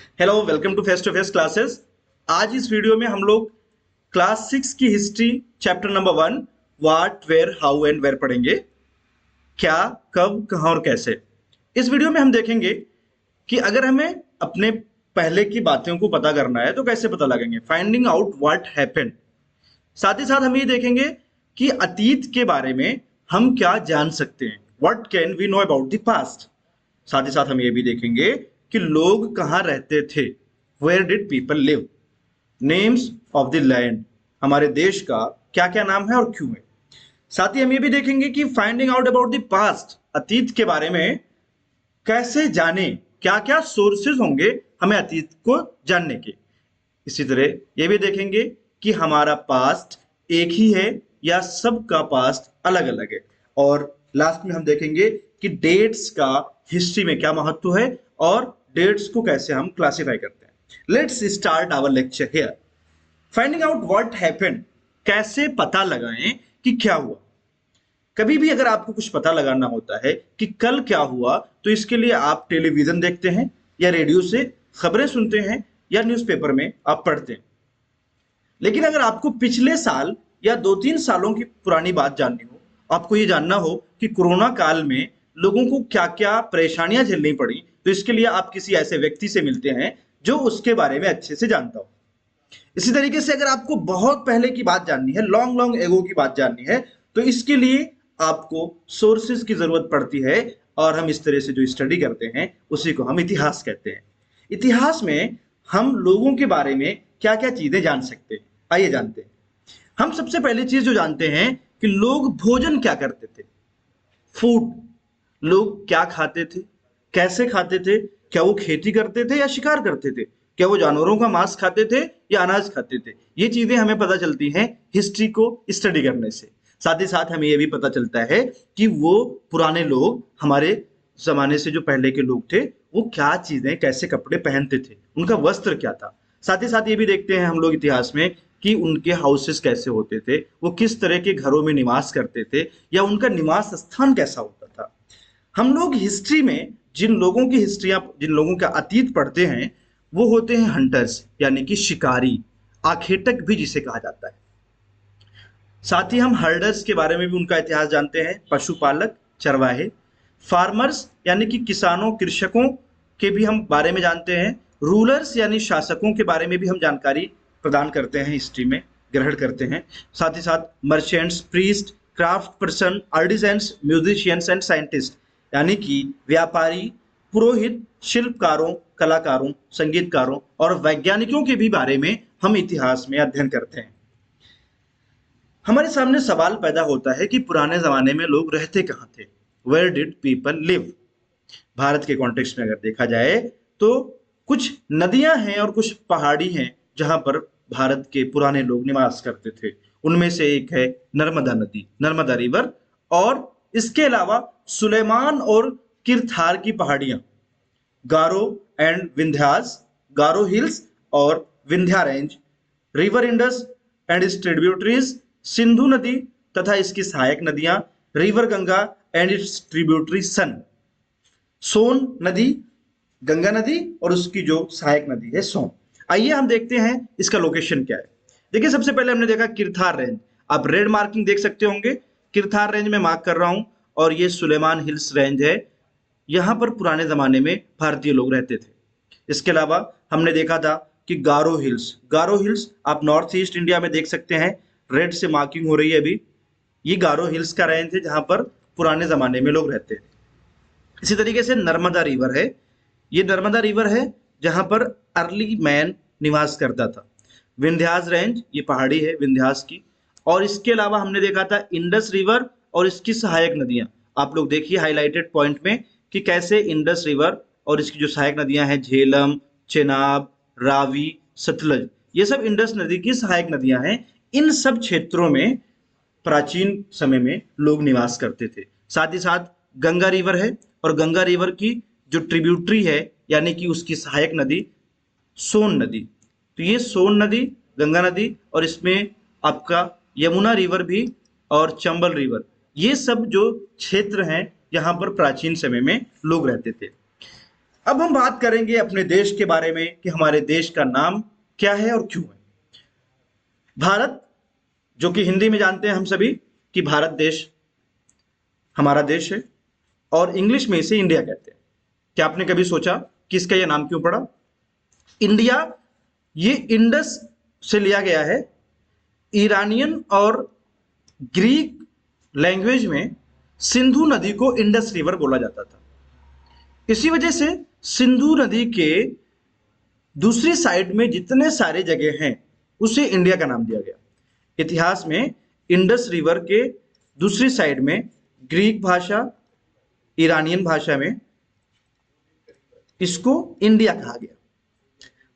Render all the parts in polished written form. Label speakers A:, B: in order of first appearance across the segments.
A: Hello, welcome to face classes. आज इस video में हम लोग क्लास 6 की history chapter number 1 what where how and where पढ़ेंगे। क्या, कब, कहां और कैसे। इस वीडियो में हम देखेंगे कि अगर हमें अपने पहले की बातों को पता करना है तो कैसे पता लगेंगे, फाइंडिंग आउट व्हाट हैपेंड। साथ ही साथ हम ये देखेंगे कि अतीत के बारे में हम क्या जान सकते हैं, what can we know about the past. साथ ही साथ हम ये भी देखेंगे कि लोग कहाँ रहते थे, where did people live, names of the land, हमारे देश का क्या क्या नाम है और क्यों है। साथ ही हम ये भी देखेंगे कि finding out about the past, अतीत के बारे में कैसे जाने, क्या क्या सोर्सेज होंगे हमें अतीत को जानने के। इसी तरह ये भी देखेंगे कि हमारा पास्ट एक ही है या सबका पास्ट अलग अलग है। और लास्ट में हम देखेंगे कि डेट्स का हिस्ट्री में क्या महत्व है और डेट्स को कैसे हम क्लासिफाई करते हैं। Let's start our lecture here. Finding out what happened, कैसे पता लगाएं कि क्या हुआ। कभी भी अगर आपको कुछ पता लगाना होता है कि कल क्या हुआ, तो इसके लिए आप टेलीविजन देखते हैं या रेडियो से खबरें सुनते हैं या न्यूज़पेपर में आप पढ़ते हैं। लेकिन अगर आपको पिछले साल या 2-3 सालों की पुरानी बात जाननी हो, आपको ये जानना हो कि कोरोना काल में लोगों को क्या क्या परेशानियां झेलनी पड़ी, तो इसके लिए आप किसी ऐसे व्यक्ति से मिलते हैं जो उसके बारे में अच्छे से जानता हो। इसी तरीके से अगर आपको बहुत पहले की बात जाननी है, लॉन्ग लॉन्ग एगो की बात जाननी है, तो इसके लिए आपको सोर्सेज की जरूरत पड़ती है। और हम इस तरह से जो स्टडी करते हैं उसी को हम इतिहास कहते हैं। इतिहास में हम लोगों के बारे में क्या क्या चीजें जान सकते हैं, आइए जानते हैं। हम सबसे पहली चीज जो जानते हैं कि लोग भोजन क्या करते थे, फूड। लोग क्या खाते थे, कैसे खाते थे, क्या वो खेती करते थे या शिकार करते थे, क्या वो जानवरों का मांस खाते थे या अनाज खाते थे। ये चीजें हमें पता चलती हैं हिस्ट्री को स्टडी करने से। साथ ही साथ हमें यह भी पता चलता है कि वो पुराने लोग, हमारे जमाने से जो पहले के लोग थे, वो क्या चीजें, कैसे कपड़े पहनते थे, उनका वस्त्र क्या था। साथ ही साथ ये भी देखते हैं हम लोग इतिहास में कि उनके हाउसेस कैसे होते थे, वो किस तरह के घरों में निवास करते थे या उनका निवास स्थान कैसा होता था। हम लोग हिस्ट्री में जिन लोगों की हिस्ट्रियां, जिन लोगों का अतीत पढ़ते हैं, वो होते हैं हंटर्स, यानी कि शिकारी, आखेटक भी जिसे कहा जाता है। साथ ही हम हर्डर्स के बारे में भी उनका इतिहास जानते हैं, पशुपालक, चरवाहे। फार्मर्स यानी कि किसानों, कृषकों के भी हम बारे में जानते हैं। रूलर्स यानी शासकों के बारे में भी हम जानकारी प्रदान करते हैं, हिस्ट्री में ग्रहण करते हैं। साथ ही साथ merchants, priest, craft person, artisans, musicians and scientist, यानी कि व्यापारी, पुरोहित, शिल्पकारों, कलाकारों, संगीतकारों और वैज्ञानिकों के भी बारे में हम इतिहास में अध्ययन करते हैं। हमारे सामने सवाल पैदा होता है कि पुराने जमाने में लोग रहते कहाँ थे, where did people live. Bharat के कॉन्टेक्स्ट में अगर देखा जाए तो कुछ नदियां हैं और कुछ पहाड़ी हैं जहां पर भारत के पुराने लोग निवास करते थे। उनमें से एक है नर्मदा नदी, नर्मदा रिवर। और इसके अलावा सुलेमान और किरथार की पहाड़ियां, गारो एंड विंध्यास, गारो हिल्स और Vindhya range, river Indus and its tributaries, Sindhu नदी तथा इसकी सहायक नदियां, river Ganga and its tributary Son, Son नदी, गंगा नदी और उसकी जो सहायक नदी है सोन। आइए हम देखते हैं इसका लोकेशन क्या है। देखिए, सबसे पहले हमने देखा किरथार रेंज। आप रेड मार्किंग देख सकते होंगे, किरथार रेंज में मार्क कर रहा हूं। और ये सुलेमान हिल्स रेंज है, यहां पर पुराने जमाने में भारतीय लोग रहते थे। इसके अलावा हमने देखा था कि गारो हिल्स, गारो हिल्स आप नॉर्थ ईस्ट इंडिया में देख सकते हैं, रेड से मार्किंग हो रही है अभी। ये गारो हिल्स का रेंज है जहां पर पुराने जमाने में लोग रहते थे। इसी तरीके से नर्मदा रिवर है, ये नर्मदा रिवर है जहां पर अर्ली मैन निवास करता था। विंध्यास रेंज, ये पहाड़ी है विंध्यास की। और इसके अलावा हमने देखा था इंडस रिवर और इसकी सहायक नदियां। आप लोग देखिए हाईलाइटेड पॉइंट में कि कैसे इंडस रिवर और इसकी जो सहायक नदियां हैं, झेलम, चेनाब, रावी, सतलज, ये सब इंडस नदी की सहायक नदियां हैं। इन सब क्षेत्रों में प्राचीन समय में लोग निवास करते थे। साथ ही साथ गंगा रिवर है और गंगा रिवर की जो ट्रिब्यूटरी है, यानी कि उसकी सहायक नदी, सोन नदी। तो ये सोन नदी, गंगा नदी और इसमें आपका यमुना रिवर भी और चंबल रिवर, ये सब जो क्षेत्र हैं यहाँ पर प्राचीन समय में लोग रहते थे। अब हम बात करेंगे अपने देश के बारे में कि हमारे देश का नाम क्या है और क्यों है। भारत, जो कि हिंदी में जानते हैं हम सभी कि भारत देश हमारा देश है, और इंग्लिश में इसे इंडिया कहते हैं। क्या आपने कभी सोचा कि इसका यह नाम क्यों पड़ा? इंडिया ये इंडस से लिया गया है। ईरानियन और ग्रीक लैंग्वेज में सिंधु नदी को इंडस रिवर बोला जाता था। इसी वजह से सिंधु नदी के दूसरी साइड में जितने सारे जगह हैं उसे इंडिया का नाम दिया गया। इतिहास में इंडस रिवर के दूसरी साइड में ग्रीक भाषा, ईरानियन भाषा में इसको इंडिया कहा गया।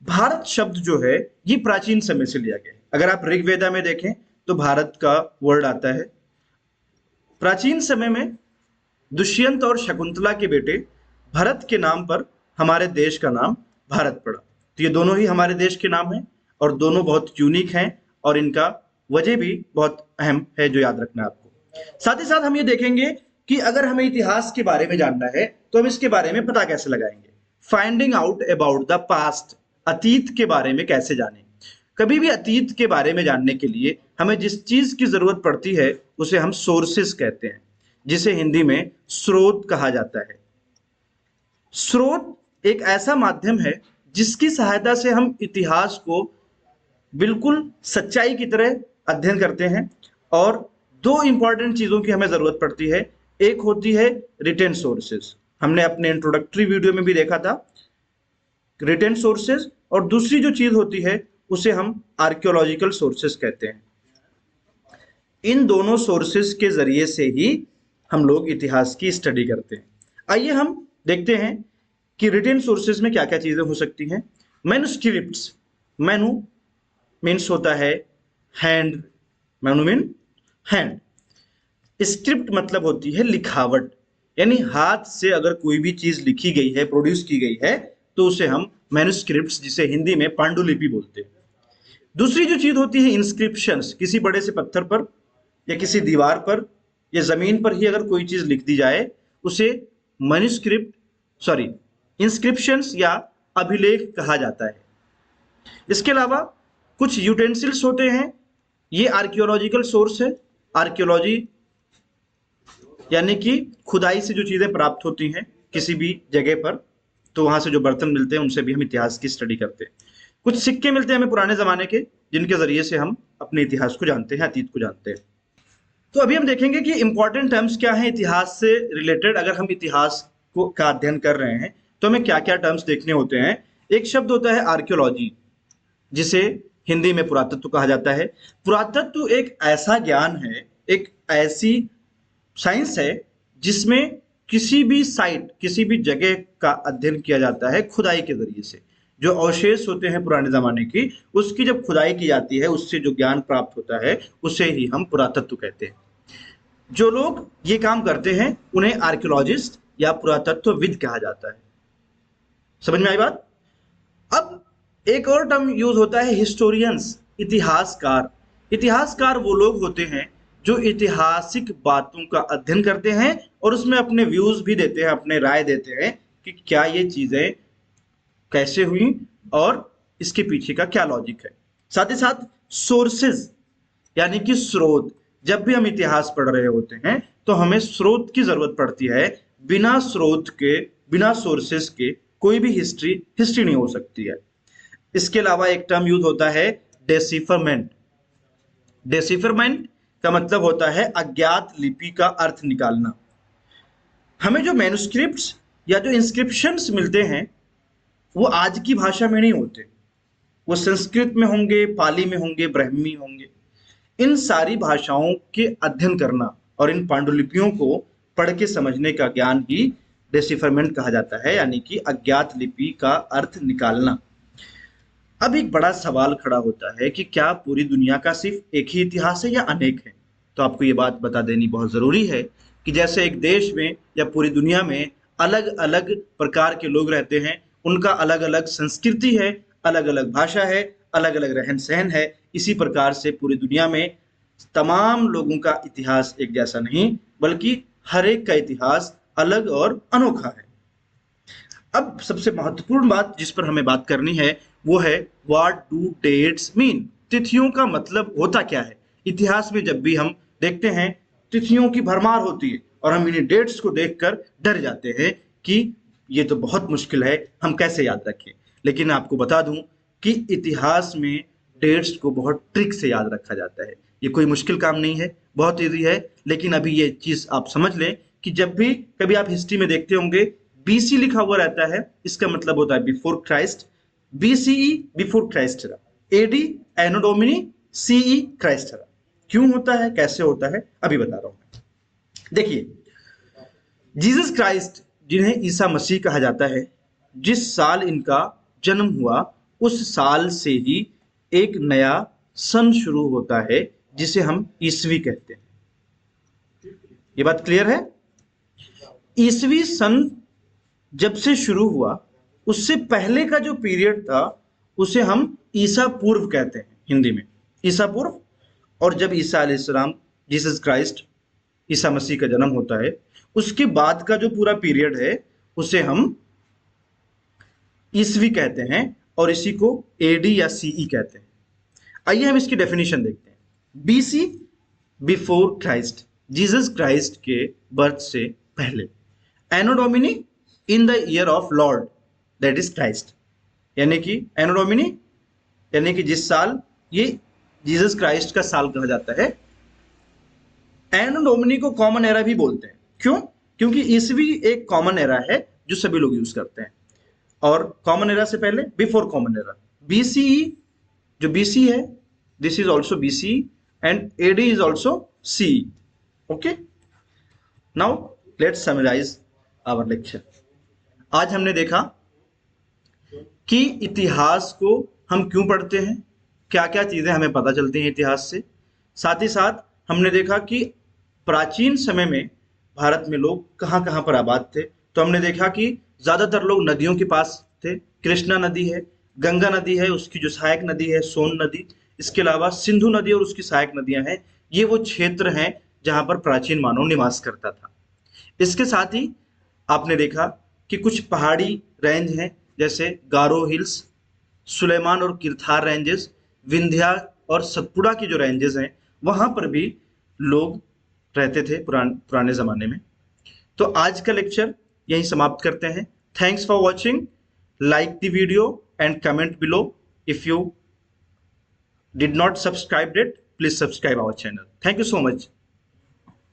A: भारत शब्द जो है ये प्राचीन समय से लिया गया है। अगर आप ऋग्वेदा में देखें तो भारत का वर्ड आता है। प्राचीन समय में दुष्यंत और शकुंतला के बेटे भरत के नाम पर हमारे देश का नाम भारत पड़ा। तो ये दोनों ही हमारे देश के नाम हैं और दोनों बहुत यूनिक हैं और इनका वजह भी बहुत अहम है जो याद रखना है आपको। साथ ही साथ हम ये देखेंगे कि अगर हमें इतिहास के बारे में जानना है तो हम इसके बारे में पता कैसे लगाएंगे। Finding out about the past, अतीत के बारे में कैसे जानें। कभी भी अतीत के बारे में जानने के लिए हमें जिस चीज की जरूरत पड़ती है उसे हम सोर्सेस कहते हैं, जिसे हिंदी में स्रोत कहा जाता है। स्रोत एक ऐसा माध्यम है जिसकी सहायता से हम इतिहास को बिल्कुल सच्चाई की तरह अध्ययन करते हैं। और दो इंपॉर्टेंट चीजों की हमें जरूरत पड़ती है। एक होती है रिटेन सोर्सेज, हमने अपने इंट्रोडक्टरी वीडियो में भी देखा था रिटेन सोर्सेज, और दूसरी जो चीज होती है उसे हम आर्कियोलॉजिकल सोर्सेज कहते हैं। इन दोनों सोर्सेज के जरिए से ही हम लोग इतिहास की स्टडी करते हैं। आइए हम देखते हैं कि रिटेन सोर्सेज में क्या क्या चीजें हो सकती हैं। मैन्युस्क्रिप्ट्स, मैनु मीन्स होता है हैंड, मैनु मीन हैंड। स्क्रिप्ट मतलब होती है लिखावट, यानी हाथ से अगर कोई भी चीज लिखी गई है, प्रोड्यूस की गई है तो उसे हम मैन्युस्क्रिप्ट्स, जिसे हिंदी में पांडुलिपि बोलते हैं। दूसरी जो चीज होती है इंस्क्रिप्शंस, किसी बड़े से पत्थर पर या किसी दीवार पर या जमीन पर ही अगर कोई चीज लिख दी जाए उसे इंस्क्रिप्शंस या अभिलेख कहा जाता है। इसके अलावा कुछ यूटेंसिल्स होते हैं, ये आर्कियोलॉजिकल सोर्स है। आर्कियोलॉजी यानी कि खुदाई से जो चीजें प्राप्त होती हैं किसी भी जगह पर, तो वहां से जो बर्तन मिलते हैं उनसे भी हम इतिहास की स्टडी करते हैं। कुछ सिक्के मिलते हैं हमें पुराने जमाने के, जिनके जरिए से हम अपने इतिहास को जानते हैं, अतीत को जानते हैं। तो अभी हम देखेंगे कि इंपॉर्टेंट टर्म्स क्या हैं इतिहास से रिलेटेड। अगर हम इतिहास को का अध्ययन कर रहे हैं तो हमें क्या क्या टर्म्स देखने होते हैं। एक शब्द होता है आर्कियोलॉजी, जिसे हिंदी में पुरातत्व कहा जाता है। पुरातत्व एक ऐसा ज्ञान है, एक ऐसी साइंस है जिसमें किसी भी साइट, किसी भी जगह का अध्ययन किया जाता है खुदाई के जरिए से। जो अवशेष होते हैं पुराने जमाने की, उसकी जब खुदाई की जाती है उससे जो ज्ञान प्राप्त होता है उसे ही हम पुरातत्व कहते हैं। जो लोग ये काम करते हैं उन्हें आर्कियोलॉजिस्ट या पुरातत्वविद कहा जाता है। समझ में आई बात? अब एक और टर्म यूज होता है हिस्टोरियंस, इतिहासकार। इतिहासकार वो लोग होते हैं जो ऐतिहासिक बातों का अध्ययन करते हैं और उसमें अपने व्यूज भी देते हैं, अपने राय देते हैं कि क्या ये चीजें कैसे हुई और इसके पीछे का क्या लॉजिक है। साथ ही साथ सोर्सेज यानी कि स्रोत, जब भी हम इतिहास पढ़ रहे होते हैं तो हमें स्रोत की जरूरत पड़ती है। बिना स्रोत के, बिना सोर्सेज के कोई भी हिस्ट्री नहीं हो सकती है। इसके अलावा एक टर्म यूज होता है डेसिफरमेंट। डेसिफरमेंट का मतलब होता है अज्ञात लिपि का अर्थ निकालना। हमें जो मैन्युस्क्रिप्ट्स या जो इंस्क्रिप्शंस मिलते हैं वो आज की भाषा में नहीं होते, वो संस्कृत में होंगे, पाली में होंगे, ब्राह्मी होंगे। इन सारी भाषाओं के अध्ययन करना और इन पांडुलिपियों को पढ़ के समझने का ज्ञान ही डेसिफरमेंट कहा जाता है, यानी कि अज्ञात लिपि का अर्थ निकालना। अब एक बड़ा सवाल खड़ा होता है कि क्या पूरी दुनिया का सिर्फ एक ही इतिहास है या अनेक है? तो आपको ये बात बता देनी बहुत जरूरी है कि जैसे एक देश में या पूरी दुनिया में अलग अलग प्रकार के लोग रहते हैं, उनका अलग अलग संस्कृति है, अलग अलग भाषा है, अलग अलग रहन सहन है, इसी प्रकार से पूरी दुनिया में तमाम लोगों का इतिहास एक जैसा नहीं, बल्कि हर एक का इतिहास अलग और अनोखा है। अब सबसे महत्वपूर्ण बात जिस पर हमें बात करनी है वो है व्हाट डू डेट्स मीन। तिथियों का मतलब होता क्या है। इतिहास में जब भी हम देखते हैं तिथियों की भरमार होती है और हम इन्हीं डेट्स को देखकर डर जाते हैं कि ये तो बहुत मुश्किल है, हम कैसे याद रखें। लेकिन आपको बता दूं कि इतिहास में डेट्स को बहुत ट्रिक से याद रखा जाता है। ये कोई मुश्किल काम नहीं है, बहुत ईजी है। लेकिन अभी ये चीज आप समझ लें कि जब भी कभी आप हिस्ट्री में देखते होंगे बीसी लिखा हुआ रहता है, इसका मतलब होता है before Christ. BCE before Christ era, AD anno domini, CE Christ era। क्यों होता है, कैसे होता है, अभी बता रहा हूं मैं। देखिए, जीसस क्राइस्ट जिन्हें ईसा मसीह कहा जाता है, जिस साल इनका जन्म हुआ उस साल से ही एक नया सन शुरू होता है जिसे हम ईसवी कहते हैं। ये बात क्लियर है। ईसवी सन जब से शुरू हुआ उससे पहले का जो पीरियड था उसे हम ईसा पूर्व कहते हैं हिंदी में, ईसा पूर्व। और जब ईसा अलैहिस्सलाम जीसस क्राइस्ट ईसा मसीह का जन्म होता है उसके बाद का जो पूरा पीरियड है उसे हम ईसवी कहते हैं और इसी को एडी या सीई कहते हैं। आइए हम इसकी डेफिनेशन देखते हैं। BC before Christ, Jesus Christ के बर्थ से पहले। Anno domini in the year of lord that is Christ, यानी कि एनो डोमिनी यानी कि जिस साल, ये जीसस क्राइस्ट का साल कहा जाता है। एनो डोमिनी को कॉमन एरा भी बोलते हैं। क्यों? क्योंकि ईसवी एक कॉमन एरा है जो सभी लोग यूज करते हैं। और कॉमन एरा से पहले बिफोर कॉमन एरा बीसीई, जो बीसी है this is also BC and AD is also C. Okay, now let's summarise our lecture. आज हमने देखा कि इतिहास को हम क्यों पढ़ते हैं, क्या क्या चीजें हमें पता चलती हैं इतिहास से। साथ ही साथ हमने देखा कि प्राचीन समय में भारत में लोग कहाँ कहाँ पर आबाद थे। तो हमने देखा कि ज्यादातर लोग नदियों के पास थे। कृष्णा नदी है, गंगा नदी है, उसकी जो सहायक नदी है सोन नदी, इसके अलावा सिंधु नदी और उसकी सहायक नदियां हैं। ये वो क्षेत्र हैं जहां पर प्राचीन मानव निवास करता था। इसके साथ ही आपने देखा कि कुछ पहाड़ी रेंज हैं जैसे गारो हिल्स, सुलेमान और किरथार रेंजेस, विंध्या और सतपुड़ा की जो रेंजेस हैं वहां पर भी लोग रहते थे पुराने जमाने में। तो आज का लेक्चर यहीं समाप्त करते हैं। Thanks for watching, like the video and comment below. If you did not subscribe it, please subscribe our channel. Thank you so much.